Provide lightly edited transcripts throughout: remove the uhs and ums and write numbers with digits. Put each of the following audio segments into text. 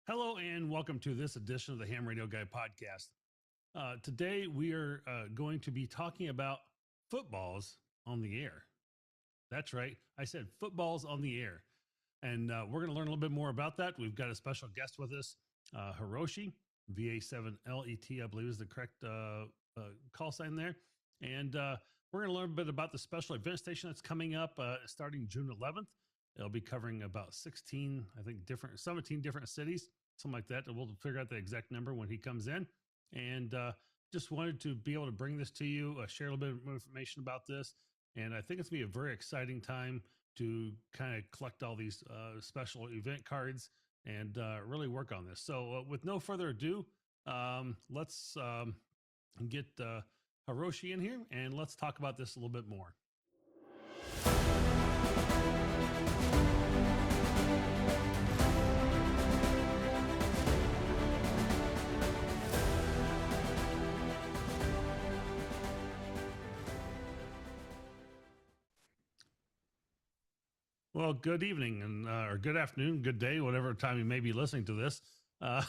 Hello and welcome to this edition of the Ham Radio Guy podcast. Today we are going to be talking about footballs on the air. That's right. I said footballs on the air. And we're going to learn a little bit more about that. We've got a special guest with us, Hiroshi, VA7LET, I believe is the correct call sign there. And we're going to learn a bit about the special event station that's coming up starting June 11th. It'll be covering about 16, I think, 17 different cities, something like that. And we'll figure out the exact number when he comes in. And just wanted to be able to bring this to you, share a little bit of information about this. And I think it's going to be a very exciting time to kind of collect all these special event cards and really work on this. So with no further ado, let's get Hiroshi in here and let's talk about this a little bit more. Well, good evening and or good afternoon, good day, whatever time you may be listening to this. How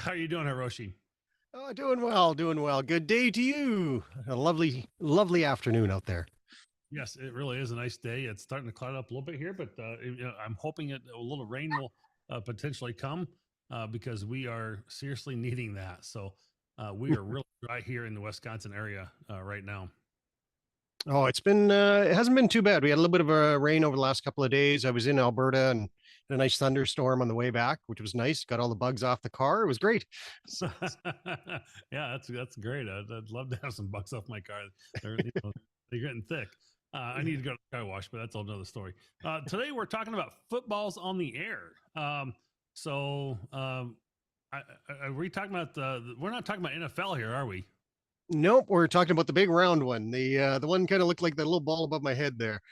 are you doing, Hiroshi? Oh, doing well, doing well. Good day to you. A lovely, lovely afternoon out there. Yes, it really is a nice day. It's starting to cloud up a little bit here, but I'm hoping a little rain will potentially come because we are seriously needing that. So we are really dry here in the Wisconsin area right now. Oh, it hasn't been too bad. We had a little bit of a rain over the last couple of days. I was in Alberta and a nice thunderstorm on the way back, which was nice. Got all the bugs off the car. It was great. Yeah, that's great. I'd love to have some bugs off my car. They're getting thick. I need to go to the car wash, but that's another story. Today we're talking about footballs on the air. Are we talking about we're not talking about NFL here, are we? Nope, we're talking about the big round one. The one kind of looked like the little ball above my head there.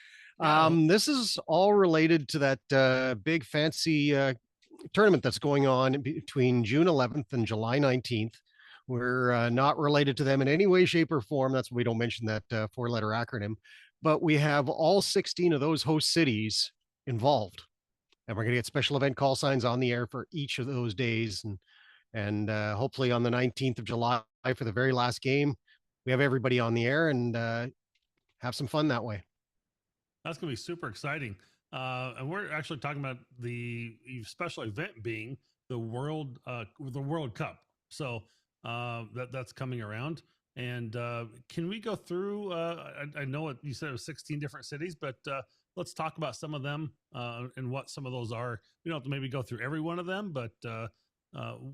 Yeah. This is all related to that big fancy tournament that's going on between June 11th and July 19th. We're not related to them in any way, shape, or form. That's why we don't mention that four-letter acronym. But we have all 16 of those host cities involved, and we're going to get special event call signs on the air for each of those days, and hopefully on the 19th of July for the very last game, we have everybody on the air and have some fun that way. That's going to be super exciting. And we're actually talking about the special event being the World Cup. So that's coming around. And can we go through? I know you said it was 16 different cities, but let's talk about some of them and what some of those are. We don't have to maybe go through every one of them, but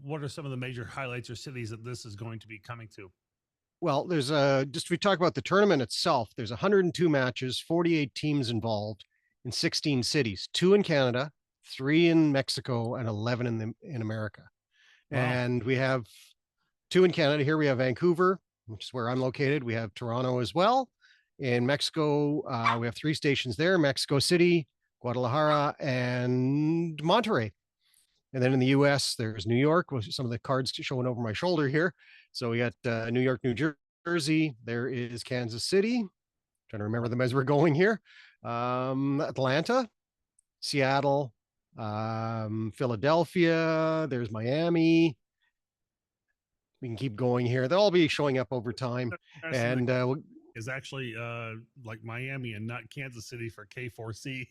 what are some of the major highlights or cities that this is going to be coming to? Well, there's just we talk about the tournament itself. There's 102 matches, 48 teams involved in 16 cities, 2 in Canada, 3 in Mexico, and 11 in America. Wow. And we have 2 in Canada. Here we have Vancouver, which is where I'm located. We have Toronto as well. In Mexico, we have 3 stations there: Mexico City, Guadalajara, and Monterrey. And then in the U.S., there's New York, with some of the cards showing over my shoulder here. So we got New York, New Jersey. There is Kansas City. I'm trying to remember them as we're going here. Atlanta, Seattle, Philadelphia. There's Miami. We can keep going here. They'll all be showing up over time. And is actually like Miami and not Kansas City for K4C.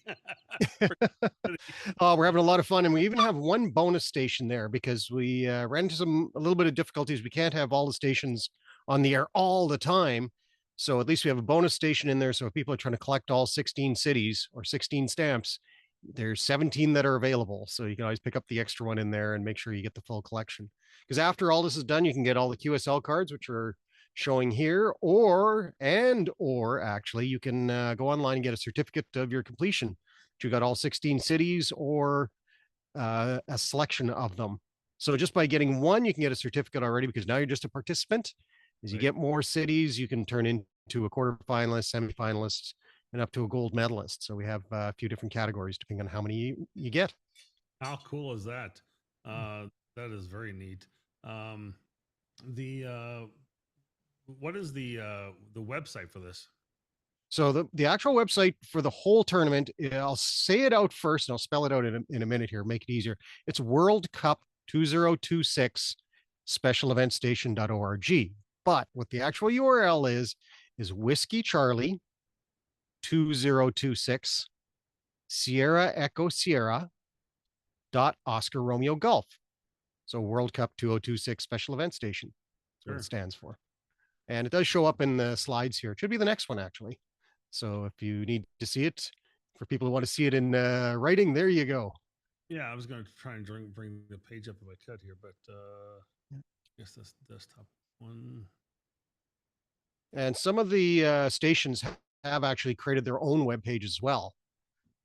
Oh, we're having a lot of fun, and we even have one bonus station there because we ran into a little bit of difficulties. We can't have all the stations on the air all the time, so at least we have a bonus station in there. So if people are trying to collect all 16 cities or 16 stamps, there's 17 that are available. So you can always pick up the extra one in there and make sure you get the full collection. Because after all this is done, you can get all the QSL cards, which are showing here, or actually you can go online and get a certificate of your completion. You got all 16 cities or a selection of them. So just by getting one, you can get a certificate already, because now you're just a participant. As you get more cities, you can turn into a quarterfinalist, semifinalist, and up to a gold medalist. So we have a few different categories depending on how many you get. How cool is that? That is very neat. What is the website for this? So the actual website for the whole tournament, I'll say it out first and I'll spell it out in a minute here, make it easier. It's World Cup 2026 specialeventstation.org. But what the actual URL is Whiskey Charlie 2026 Sierra Echo Sierra dot Oscar Romeo Golf. So World Cup 2026 Special Event Station. That's what it stands for. And it does show up in the slides here. It should be the next one, actually. So if you need to see it, for people who want to see it in writing, there you go. Yeah, I was going to try and bring the page up if I could here, but I guess this desktop one. And some of the stations have actually created their own web page as well.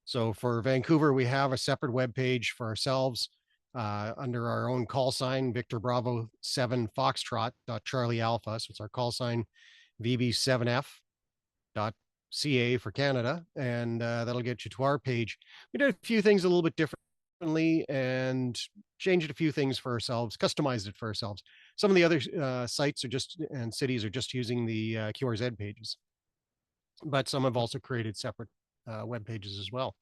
So for Vancouver, we have a separate web page for ourselves under our own call sign, Victor Bravo 7 Foxtrot Charlie Alpha. So it's our call sign VB7F.ca for Canada. And that'll get you to our page. We did a few things a little bit differently and changed a few things for ourselves, customized it for ourselves. Some of the other sites and cities are just using the QRZ pages, but some have also created separate web pages as well.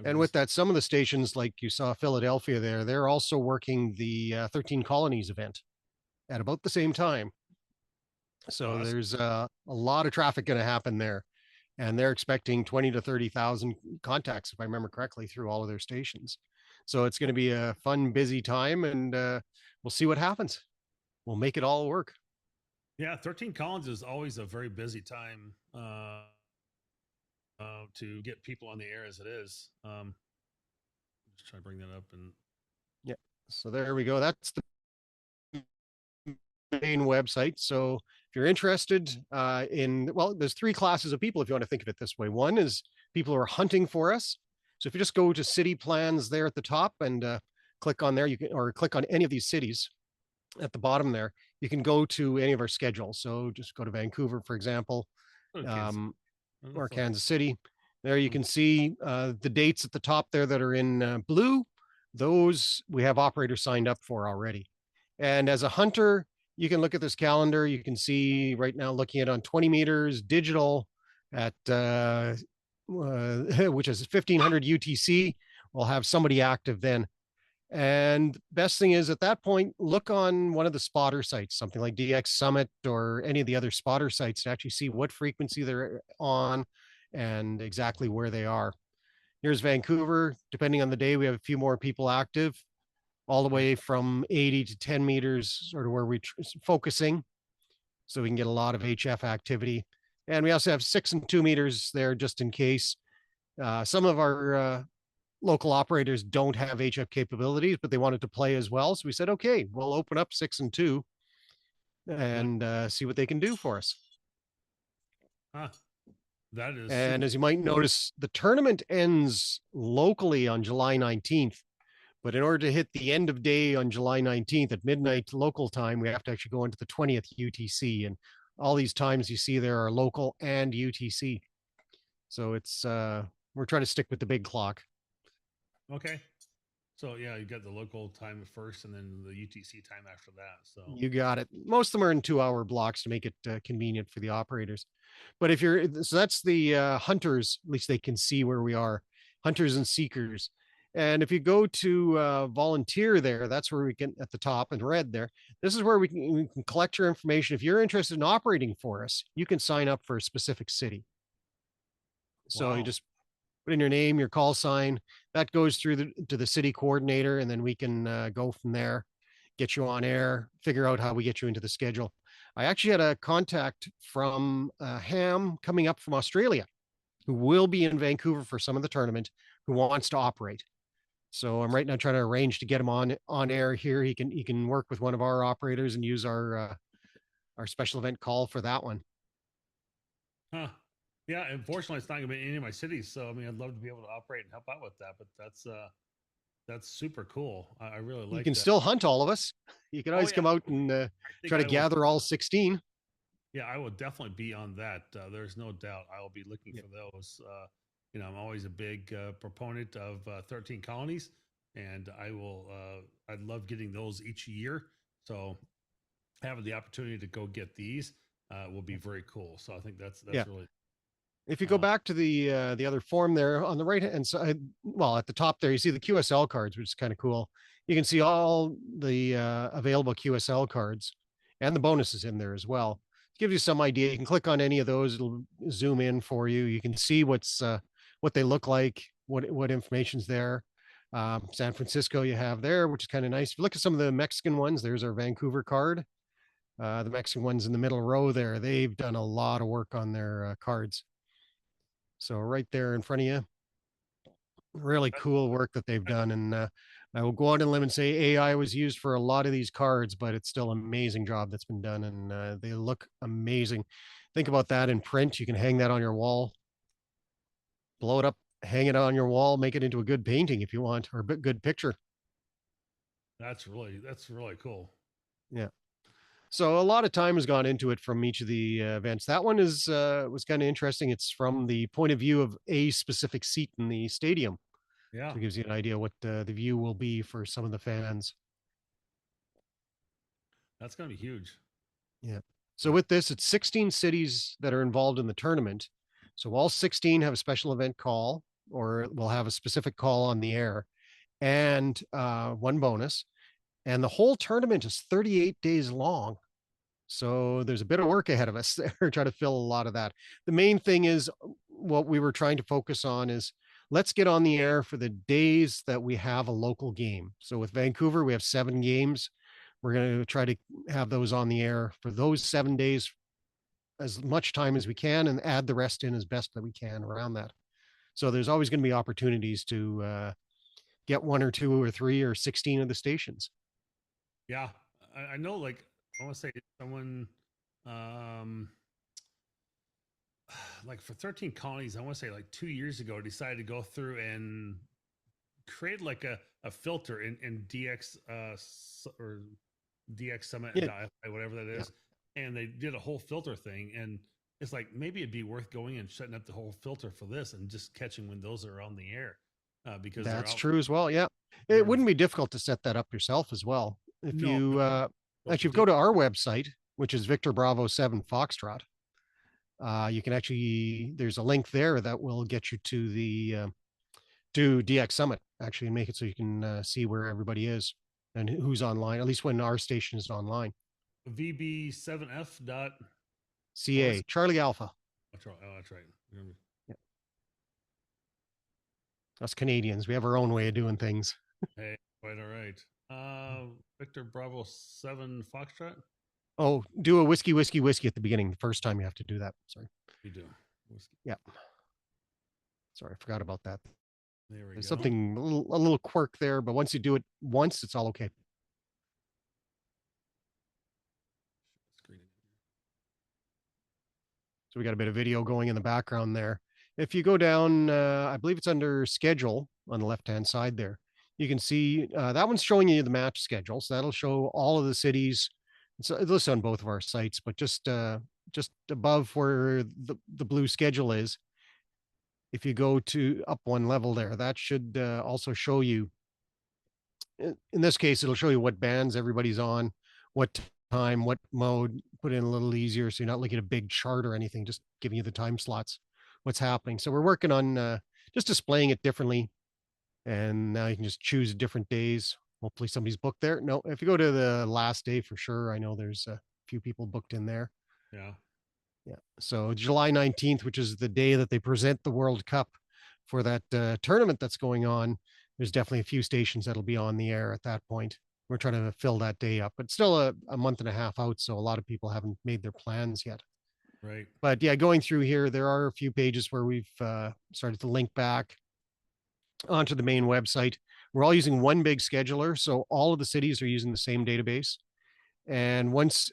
And with that, some of the stations, like you saw Philadelphia there, they're also working the 13 Colonies event at about the same time. So awesome. There's a lot of traffic going to happen there. And they're expecting 20 to 30,000 contacts, if I remember correctly, through all of their stations. So it's going to be a fun, busy time, and we'll see what happens. We'll make it all work. Yeah, 13 Colonies is always a very busy time to get people on the air as it is. Just try to bring that up. And yeah, so there we go. That's the main website. So if you're interested there's three classes of people, if you want to think of it this way. One is people who are hunting for us. So if you just go to city plans there at the top and click on there, or click on any of these cities at the bottom there, you can go to any of our schedules. So just go to Vancouver, for example, or Kansas City. There you can see the dates at the top there that are in blue. Those we have operators signed up for already. And as a hunter, you can look at this calendar. You can see right now, looking at on 20 meters digital at which is 1500 UTC. We'll have somebody active then. And best thing is at that point, look on one of the spotter sites, something like DX Summit or any of the other spotter sites, to actually see what frequency they're on and exactly where they are. Here's Vancouver. Depending on the day, we have a few more people active, all the way from 80 to 10 meters, sort of where we're focusing, so we can get a lot of HF activity. And we also have 6 and 2 meters there just in case. Some of our local operators don't have HF capabilities, but they wanted to play as well. So we said, okay, we'll open up 6 and 2 and see what they can do for us. That is. And as you might notice, the tournament ends locally on July 19th. But in order to hit the end of day on July 19th at midnight local time, we have to actually go into the 20th UTC. And all these times you see there are local and UTC. So it's we're trying to stick with the big clock. Okay. So yeah, you got the local time first and then the UTC time after that. So you got it. Most of them are in 2-hour blocks to make it convenient for the operators. But if you're, so that's the hunters, at least they can see where we are, hunters and seekers. And if you go to volunteer there, that's where we can, at the top in red there, this is where we can collect your information. If you're interested in operating for us, you can sign up for a specific city. So you just put in your name, your call sign, that goes through to the city coordinator, and then we can go from there, get you on air, figure out how we get you into the schedule. I actually had a contact from Ham coming up from Australia, who will be in Vancouver for some of the tournament, who wants to operate. So I'm right now trying to arrange to get him on air here. He can work with one of our operators and use our special event call for that one. Huh. Yeah, unfortunately, it's not going to be in any of my cities. So I mean, I'd love to be able to operate and help out with that. But that's super cool. I really like. You can still hunt all of us. You can always come out and try to gather all 16. Yeah, I will definitely be on that. There's no doubt. I will be looking for those. You know, I'm always a big proponent of 13 Colonies, and I'd love getting those each year. So having the opportunity to go get these, will be very cool. So I think Yeah. that's really If you go uh, back to the other form there on the right hand side, well, at the top there, you see the QSL cards, which is kind of cool. You can see all the available QSL cards and the bonuses in there as well. It gives you some idea. You can click on any of those; it'll zoom in for you. You can see what they look like, what information's there. San Francisco, you have there, which is kind of nice. If you look at some of the Mexican ones, there's our Vancouver card. The Mexican ones in the middle row there, they've done a lot of work on their cards. So right there in front of you, really cool work that they've done. And I will go out on a limb and say AI was used for a lot of these cards, but it's still an amazing job that's been done. And they look amazing. Think about that in print. You can hang that on your wall, blow it up, hang it on your wall, make it into a good painting if you want, or a good picture. that's really cool. Yeah. So a lot of time has gone into it from each of the events. That one is was kind of interesting. It's from the point of view of a specific seat in the stadium. Yeah, So it gives you an idea what the view will be for some of the fans. that's gonna be huge. Yeah. So with this, it's 16 cities that are involved in the tournament. So all 16 have a special event call, or will have a specific call on the air, and one bonus. And the whole tournament is 38 days long. So there's a bit of work ahead of us there, trying to fill a lot of that. The main thing is what we were trying to focus on is let's get on the air for the days that we have a local game. So with Vancouver, we have 7 games. We're going to try to have those on the air for those 7 days as much time as we can and add the rest in as best that we can around that. So there's always going to be opportunities to get 1 or 2 or 3 or 16 of the stations. Yeah, I know. Like I want to say someone, um, like for 13 colonies, I want to say like 2 years ago, decided to go through and create like a filter in DX or DX Summit, Yeah. whatever that Yeah. is, and they did a whole filter thing. And it's like maybe it'd be worth going and setting up the whole filter for this and just catching when those are on the air, because they're That's out. true as well. Yeah. It They're wouldn't be difficult to set that up yourself as well. If no, you no to actually do. go to our website, which is Victor Bravo 7 Foxtrot, you can actually, there's a link there that will get you to the to DX Summit actually and make it so you can see where everybody is and who's online, at least when our station is online. VB7F dot. What was CA, Charlie Alpha. that's right. Oh, that's right. Yeah. Us Canadians, we have our own way of doing things. Hey, quite all right. Victor Bravo 7 Foxtrot. Oh, do a whiskey, whiskey, whiskey at the beginning. The first time you have to do that. Sorry. We do. Whiskey. Yeah. Sorry, I forgot about that. There we There's go. something a little quirk there, but once you do it once, it's all okay. So we got a bit of video going in the background there. If you go down, I believe it's under schedule on the left-hand side there. You can see that one's showing you the match schedule. So that'll show all of the cities. It's listed on both of our sites, but just above where the blue schedule is, if you go to up one level there, that should also show you. In this case, it'll show you what bands everybody's on, what time, what mode. Put in a little easier so you're not looking at a big chart or anything, just giving you the time slots, what's happening. So we're working on just displaying it differently. And now you can just choose different days. Hopefully somebody's booked there. No, if you go to the last day for sure, I know there's a few people booked in there. Yeah. Yeah. So July 19th, which is the day that they present the World Cup for that tournament that's going on, there's definitely a few stations that'll be on the air at that point. We're trying to fill that day up, but still a month and a half out. So a lot of people haven't made their plans yet. Right. But yeah, going through here, there are a few pages where we've started to link back onto the main website. We're all using one big scheduler. So all of the cities are using the same database. And once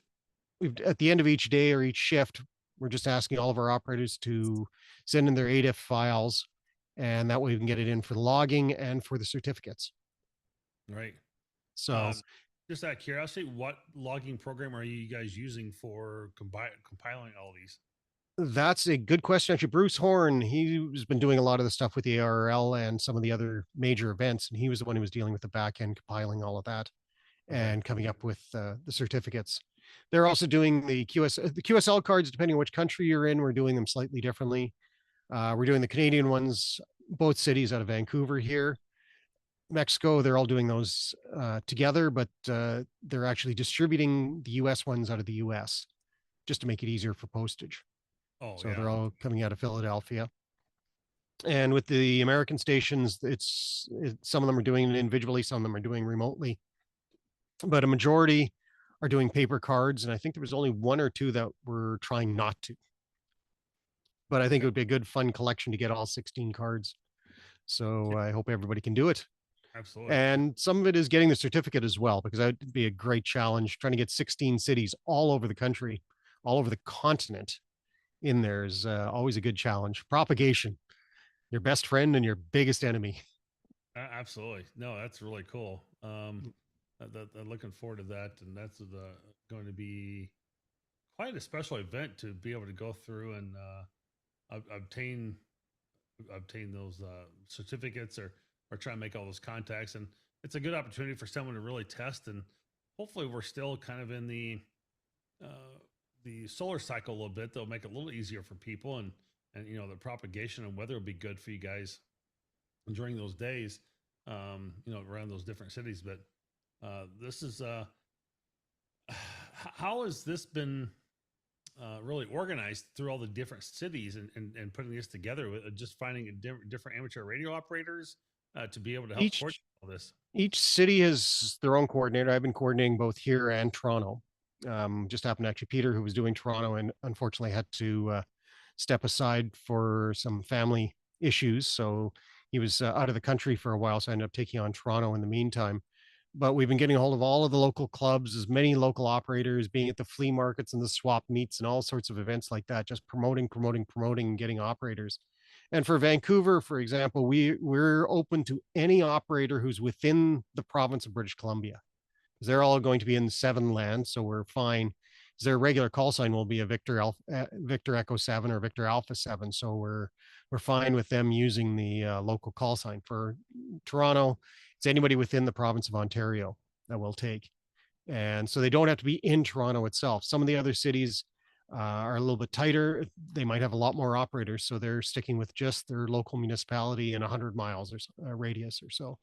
we've, at the end of each day or each shift, we're just asking all of our operators to send in their ADIF files. And that way we can get it in for the logging and for the certificates. Right. So just out of curiosity, what logging program are you guys using for compiling all these? that's a good question. Actually, Bruce Horn, he's been doing a lot of the stuff with the ARRL and some of the other major events. And he was the one who was dealing with the back end, compiling all of that and coming up with the certificates. They're also doing the QSL cards, depending on which country you're in. We're doing them slightly differently. We're doing the Canadian ones, both cities out of Vancouver here. Mexico, they're all doing those together, but they're actually distributing the US ones out of the US just to make it easier for postage. Oh So yeah. they're all coming out of Philadelphia. And with the American stations, some of them are doing it individually, some of them are doing remotely, but a majority are doing paper cards. And I think there was only one or two that were trying not to. But I think it Okay. would be a good, fun collection to get all 16 cards. So Yeah, I hope everybody can do it. absolutely. And some of it is getting the certificate as well, because that would be a great challenge. Trying to get 16 cities all over the country, all over the continent in there is always a good challenge. Propagation, your best friend and your biggest enemy. Absolutely. No, that's really cool. I'm looking forward to that, and that's going to be quite a special event to be able to go through and obtain those certificates or try and make all those contacts. And it's a good opportunity for someone to really test. And hopefully, we're still kind of in the solar cycle a little bit. They'll make it a little easier for people, and the propagation and weather will be good for you guys during those days. Around those different cities. But this is how has this been really organized through all the different cities and putting this together with just finding different amateur radio operators to be able to help coordinate Each all this. each city has their own coordinator. I've been coordinating both here and Toronto. Just happened actually, Peter, who was doing Toronto, and unfortunately had to step aside for some family issues. So he was out of the country for a while. So I ended up taking on Toronto in the meantime. But we've been getting a hold of all of the local clubs, as many local operators, being at the flea markets and the swap meets and all sorts of events like that, just promoting, and getting operators. And for Vancouver, for example, we're open to any operator who's within the province of British Columbia, because they're all going to be in the Seven Lands, so we're fine. Their regular call sign will be a Victor Echo 7 or Victor Alpha 7, so we're fine with them using the local call sign. For Toronto, it's anybody within the province of Ontario that we'll take, and so they don't have to be in Toronto itself. Some of the other cities are a little bit tighter. They might have a lot more operators, so they're sticking with just their local municipality in 100 miles or radius or so.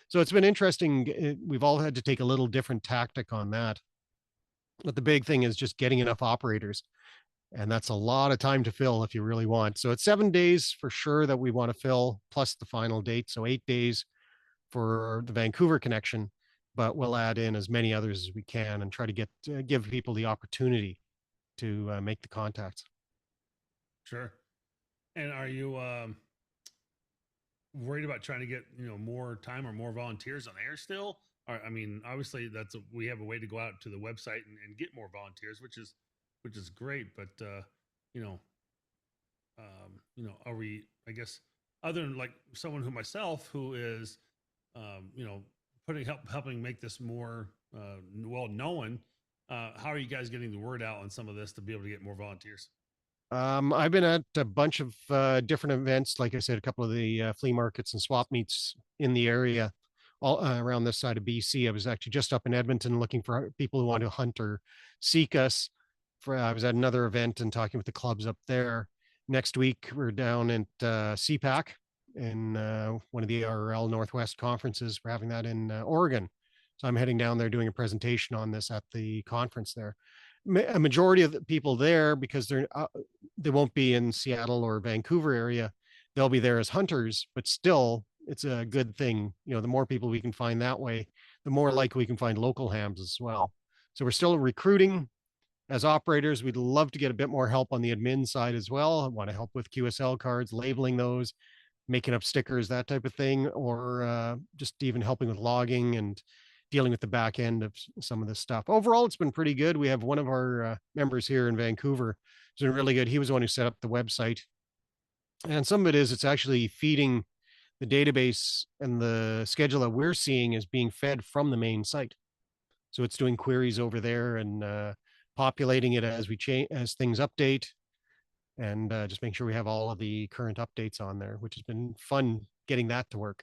So it's been interesting. We've all had to take a little different tactic on that. But the big thing is just getting enough operators. And that's a lot of time to fill if you really want. So it's 7 days for sure that we want to fill, plus the final date. So 8 days for the Vancouver connection, but we'll add in as many others as we can and try to give people the opportunity to make the contacts. Sure. And are you worried about trying to get more time or more volunteers on air still? Or, I mean, obviously we have a way to go out to the website and get more volunteers, which is great. But you know, are we? I guess other than like someone who myself who is, helping make this more well known. How are you guys getting the word out on some of this to be able to get more volunteers? I've been at a bunch of different events, like I said, a couple of the flea markets and swap meets in the area, all around this side of BC. I was actually just up in Edmonton looking for people who want to hunt or seek us. I was at another event and talking with the clubs up there. Next week, we're down at CPAC in one of the ARRL Northwest conferences. We're having that in Oregon. So I'm heading down there doing a presentation on this at the conference there. A majority of the people there, because they won't be in Seattle or Vancouver area, they'll be there as hunters, but still it's a good thing. The more people we can find that way, the more likely we can find local hams as well. So we're still recruiting as operators. We'd love to get a bit more help on the admin side as well. I want to help with QSL cards, labeling those, making up stickers, that type of thing, or just even helping with logging and dealing with the back end of some of this stuff. Overall, it's been pretty good. We have one of our members here in Vancouver who's been really good. He was the one who set up the website. And some of it is, it's actually feeding the database, and the schedule that we're seeing is being fed from the main site. So it's doing queries over there and populating it as as things update, and just make sure we have all of the current updates on there, which has been fun getting that to work.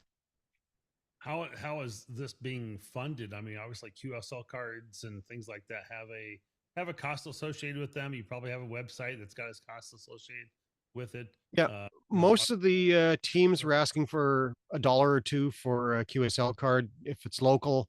How is this being funded? I mean, obviously QSL cards and things like that have a have a cost associated with them. You probably have a website that's got its cost associated with it. Yeah. You know, Most of the teams are asking for $1 or $2 for a QSL card. If it's local,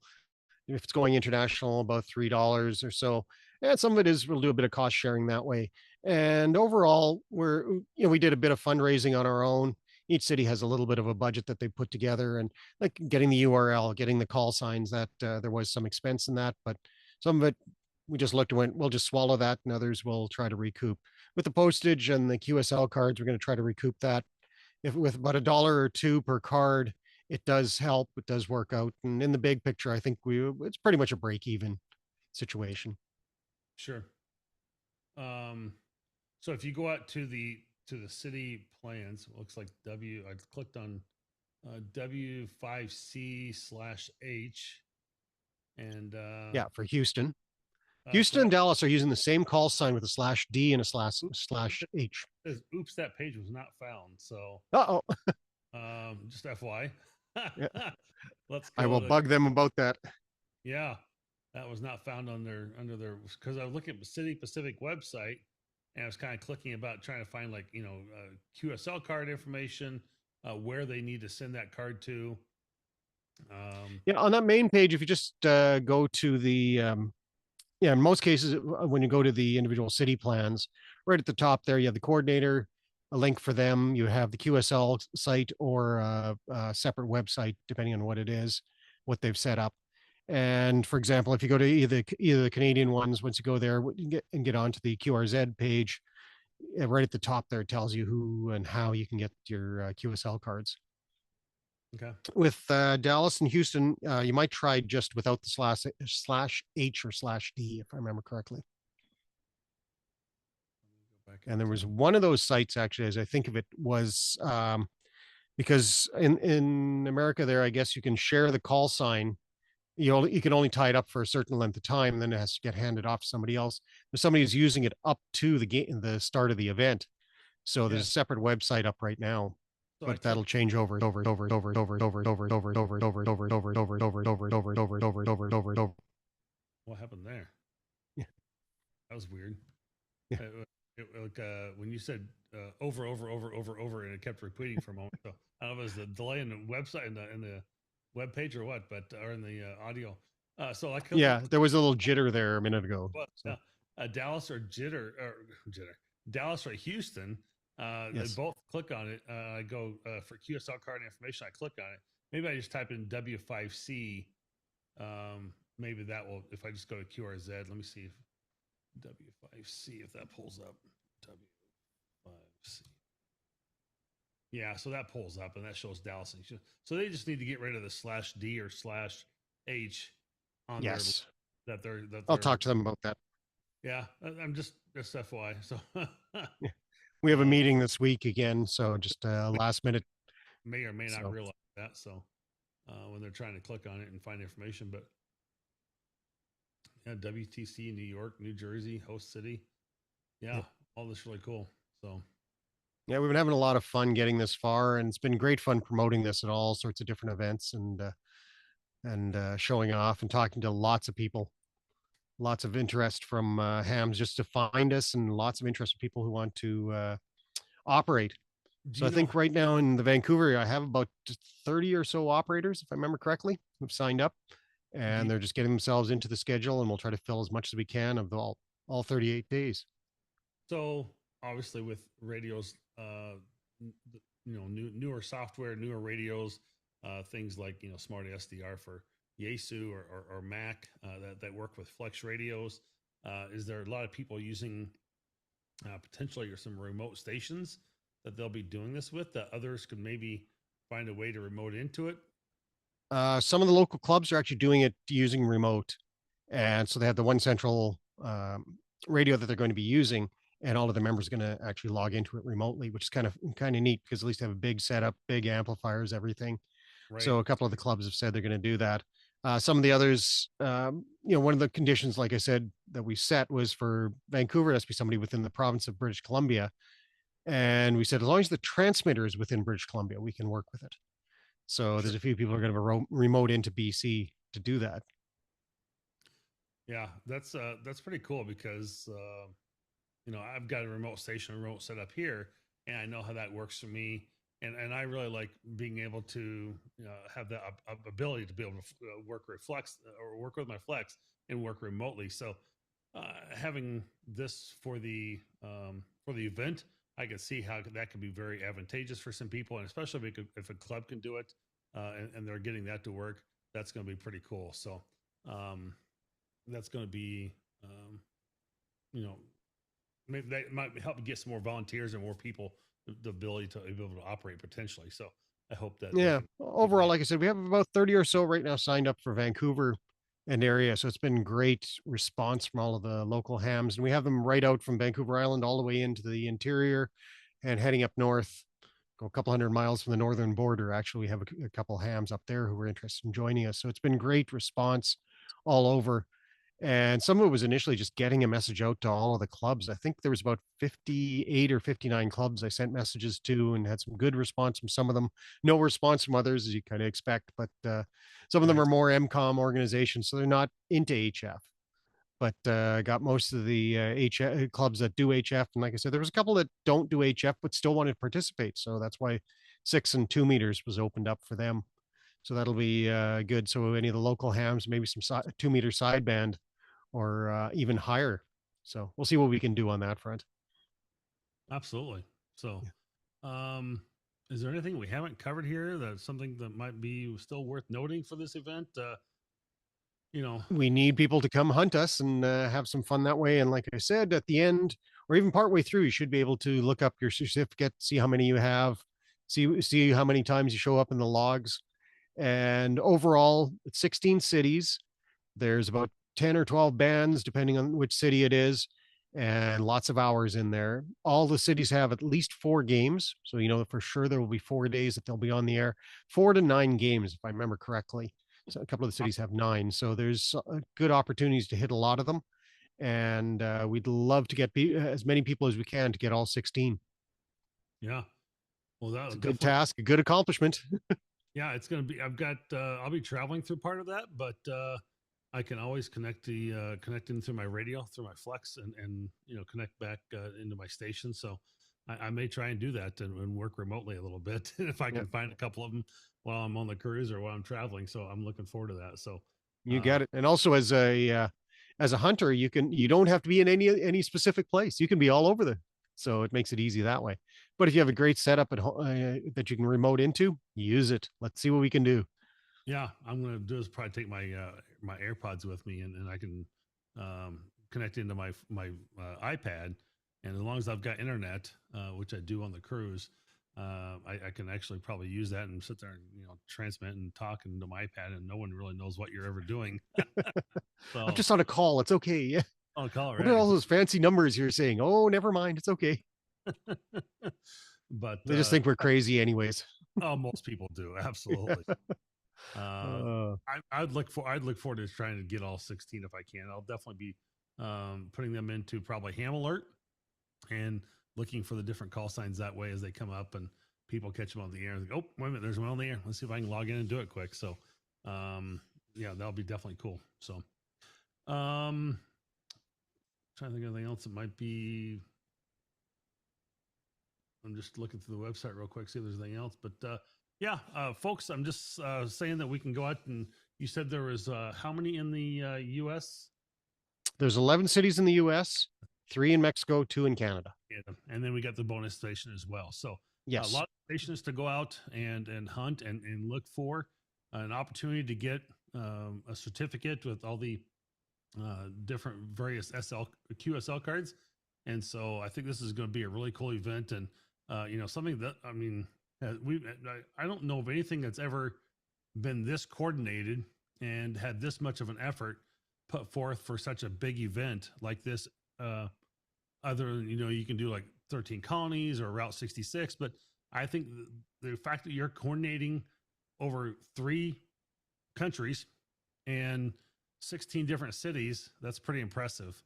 if it's going international, about $3 or so. And some of it is we'll do a bit of cost sharing that way. And overall, we did a bit of fundraising on our own. Each city has a little bit of a budget that they put together, and like getting the URL, getting the call signs. That there was some expense in that, but some of it we just looked and went, we'll just swallow that, and others we'll try to recoup. With the postage and the QSL cards, we're going to try to recoup that. If with about $1 or $2 per card, it does help. It does work out. And in the big picture, I think it's pretty much a break even situation. sure. So if you go out to the city plans, it looks like I clicked on W5C/H, and Yeah, for Houston. Houston and Dallas are using the same call sign with a /D and a /H. Says, oops, that page was not found. So, oh, just FY. yeah. Let's go. I will bug them about that. Yeah, that was not found under their, because I was looking at the City Pacific website and I was kind of clicking about trying to find QSL card information, where they need to send that card to. Yeah, on that main page, if you just go to the in most cases, when you go to the individual city plans, right at the top there, you have the coordinator, a link for them. You have the QSL site or a separate website, depending on what it is, what they've set up. And for example, if you go to either the Canadian ones, once you go there and get onto the QRZ page, right at the top there, it tells you who and how you can get your QSL cards. Okay. With Dallas and Houston, you might try just without the /H or /D, if I remember correctly. And there was one of those sites, actually, as I think of it, was because in America there, I guess you can share the call sign. You can only tie it up for a certain length of time, and then it has to get handed off to somebody else. But somebody is using it up to the start of the event. So there's a separate website up right now. But that'll change over. What happened there? Yeah, that was weird. Yeah. When you said over, and it kept repeating for a moment. So I don't know if it was the delay in the website in the web page or what, but or in the audio. So I there was a little jitter there a minute ago. Dallas or Dallas or Houston. Yes. They both click on it. I go for QSL card information. I click on it. Maybe I just type in W5C. Maybe that will, if I just go to QRZ, let me see if W5C, if that pulls up. W5C. Yeah, so that pulls up and that shows Dallas. So they just need to get rid of the /D or /H on that I'll talk to them about that. Yeah, I'm just FYI. So yeah. We have a meeting this week again, so just last minute. May or may not realize that. So when they're trying to click on it and find information, but yeah, WTC, New York, New Jersey, host city. Yeah, all this really cool. So yeah, we've been having a lot of fun getting this far, and it's been great fun promoting this at all sorts of different events and showing off and talking to lots of people. Lots of interest from hams just to find us, and lots of interest from people who want to operate. So I think right now in the Vancouver area, I have about 30 or so operators, if I remember correctly, who've signed up, and they're just getting themselves into the schedule, and we'll try to fill as much as we can of all 38 days. So obviously with radios, newer software, newer radios, things like, Smart SDR for Yaesu or Mac that work with Flex radios. Is there a lot of people using potentially or some remote stations that they'll be doing this with that others could maybe find a way to remote into it? Some of the local clubs are actually doing it using remote. And so they have the one central radio that they're going to be using, and all of the members are going to actually log into it remotely, which is kind of neat because at least they have a big setup, big amplifiers, everything. Right. So a couple of the clubs have said they're going to do that. Some of the others, one of the conditions, like I said, that we set was for Vancouver, it has to be somebody within the province of British Columbia. And we said, as long as the transmitter is within British Columbia, we can work with it. So there's a few people who are going to remote into BC to do that. Yeah, that's pretty cool because I've got a remote station, remote setup here, and I know how that works for me. And I really like being able to have the ability to be able to work reflex or work with my flex and work remotely. So having this for the event, I can see how that could be very advantageous for some people, and especially if a club can do it and they're getting that to work, that's going to be pretty cool. So um, that's going to be you know maybe that might help get some more volunteers and more people the ability to be able to operate potentially. So I hope that they Yeah. can keep Overall, that. like I said, we have about 30 or so right now signed up for Vancouver and area. So it's been great response from all of the local hams. And we have them right out from Vancouver Island all the way into the interior and heading up north, go a couple hundred miles from the northern border. Actually, we have a couple hams up there who were interested in joining us. So it's been great response all over. And some of it was initially just getting a message out to all of the clubs. I think there was about 58 or 59 clubs I sent messages to and had some good response from some of them. No response from others, as you kind of expect, but some of them Right. are more MCOM organizations, so they're not into HF. But got most of the HF clubs that do HF. And like I said, there was a couple that don't do HF, but still wanted to participate. So that's why 6 and 2 meters was opened up for them. So that'll be good. So any of the local hams, maybe some 2 meter sideband or even higher. So we'll see what we can do on that front. Absolutely. So Yeah. um is there anything we haven't covered here that's something that might be still worth noting for this event? You know, We need people to come hunt us and have some fun that way. And like I said, at the end or even partway through, you should be able to look up your certificate, see how many you have, see how many times you show up in the logs. And overall, it's 16 cities. There's about 10 or 12 bands, depending on which city it is, and lots of hours in there. All the cities have at least 4 games. So, you know, for sure there will be 4 days that they'll be on the air, 4 to 9 games, if I remember correctly. So a couple of the cities have 9. So there's good opportunities to hit a lot of them. And we'd love to get as many people as we can to get all 16. yeah. Well, that It's was a good definitely task, a good accomplishment. yeah. It's gonna be. I've got. I'll be traveling through part of that, but I can always connect in through my radio through my Flex and connect back into my station. So I may try and do that and work remotely a little bit if I Yeah, can find a couple of them while I'm on the cruise or while I'm traveling. So I'm looking forward to that. So you uh, get it. And also as a hunter, you don't have to be in any specific place. You can be all over so it makes it easy that way. But if you have a great setup at that you can remote into, use it. Let's see what we can do. yeah, I'm gonna do is probably take my AirPods with me and I can connect into my iPad. And as long as I've got internet, which I do on the cruise, I can actually probably use that and sit there and transmit and talk into my iPad, and no one really knows what you're ever doing. I'm So just on a call. It's okay. Yeah. I'll call it What are right. all those fancy numbers you're saying? Oh, never mind. It's okay. But They just think we're crazy anyways. oh, most people do absolutely. uh, I'd look forward to trying to get all 16 if I can. I'll definitely be putting them into probably Ham Alert and looking for the different call signs that way as they come up and people catch them on the air. And oh, wait a minute, there's one on the air. Let's see if I can log in and do it quick. So, yeah, that'll be definitely cool. So, um, trying to think of anything else that might be. I'm just looking through the website real quick, see if there's anything else. But yeah, folks, I'm just saying that we can go out and you said there was how many in the U.S. there's 11 cities in the U.S., 3 in Mexico, 2 in Canada. And then we got the bonus station as well. So a Yes. lot of stations to go out and hunt and look for an opportunity to get a certificate with all the different various QSL cards. And so I think this is going to be a really cool event and something that I mean I don't know of anything that's ever been this coordinated and had this much of an effort put forth for such a big event like this. Other than you can do like 13 colonies or Route 66, but I think the fact that you're coordinating over 3 countries and 16 different cities, that's pretty impressive.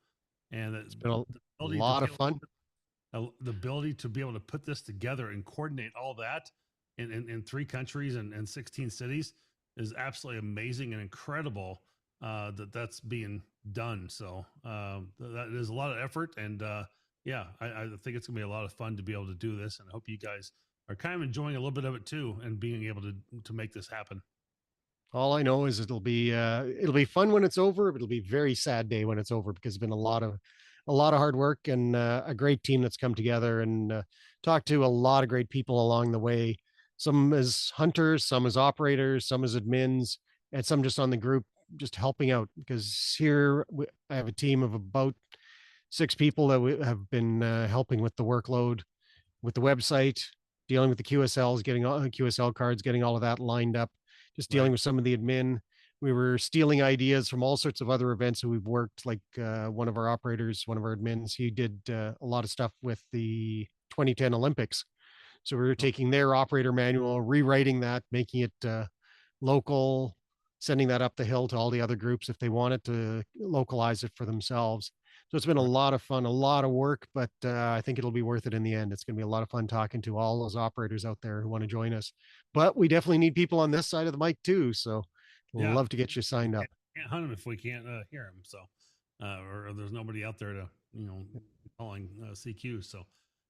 And It's been a the ability to lot be of fun. the ability to be able to put this together and coordinate all that in 3 countries and 16 cities is absolutely amazing and incredible. that's being done. So that is a lot of effort, and yeah, I think it's gonna be a lot of fun to be able to do this, and I hope you guys are kind of enjoying a little bit of it too, and being able to make this happen. All I know is it'll be fun when it's over. But it'll be a very sad day when it's over because it's been a lot of hard work and a great team that's come together and talked to a lot of great people along the way. Some as hunters, some as operators, some as admins, and some just on the group, just helping out. Because I have a team of about 6 people that have been helping with the workload, with the website, dealing with the QSLs, getting all QSL cards, getting all of that lined up, just dealing Right. with some of the admin. We were stealing ideas from all sorts of other events that we've worked, like one of our operators, one of our admins, he did a lot of stuff with the 2010 Olympics. So we were Oh, taking their operator manual, rewriting that, making it local, sending that up the hill to all the other groups if they wanted to localize it for themselves. So it's been a right. lot of fun, a lot of work, but I think it'll be worth it in the end. It's going to be a lot of fun talking to all those operators out there who want to join us. But we definitely need people on this side of the mic too. So Yeah. love to get you signed up. Can't hunt them if we can't hear them. So, or there's nobody out there to calling CQ. So,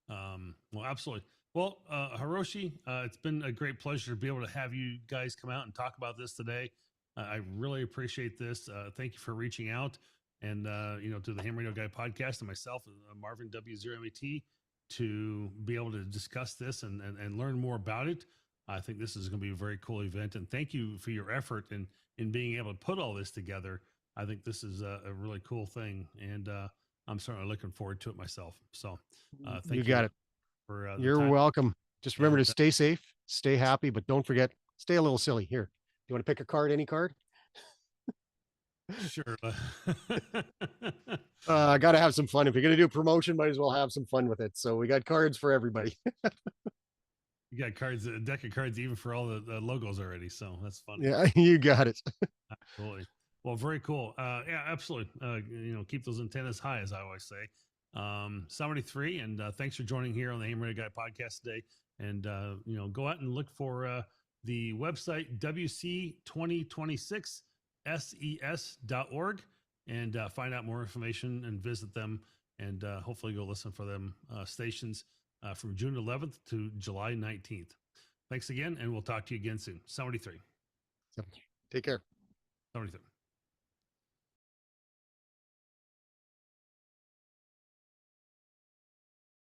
well, absolutely. Well, Hiroshi, it's been a great pleasure to be able to have you guys come out and talk about this today. I really appreciate this. Thank you for reaching out and to the Ham Radio Guy podcast and myself, Marvin W0MET, to be able to discuss this and learn more about it. I think this is going to be a very cool event, and thank you for your effort in being able to put all this together. I think this is a really cool thing, and I'm certainly looking forward to it myself. So, You thank you got it. for the You're time. welcome. Just remember And to stay safe, stay happy, but don't forget, stay a little silly. Here, do you want to pick a card? Any card? sure, I got to have some fun. If you're going to do a promotion, might as well have some fun with it. So we got cards for everybody. you got cards, a deck of cards, even for all the logos already. So that's fun. Yeah, you got it. Absolutely. Well, very cool. Yeah, absolutely. Keep those antennas high, as I always say. 73, and thanks for joining here on the Ham Radio Guy podcast today. And go out and look for the website WC2026ses.org and find out more information and visit them, and hopefully go listen for them stations from June 11th to July 19th. Thanks again, and we'll talk to you again soon. 73. Take care. 73.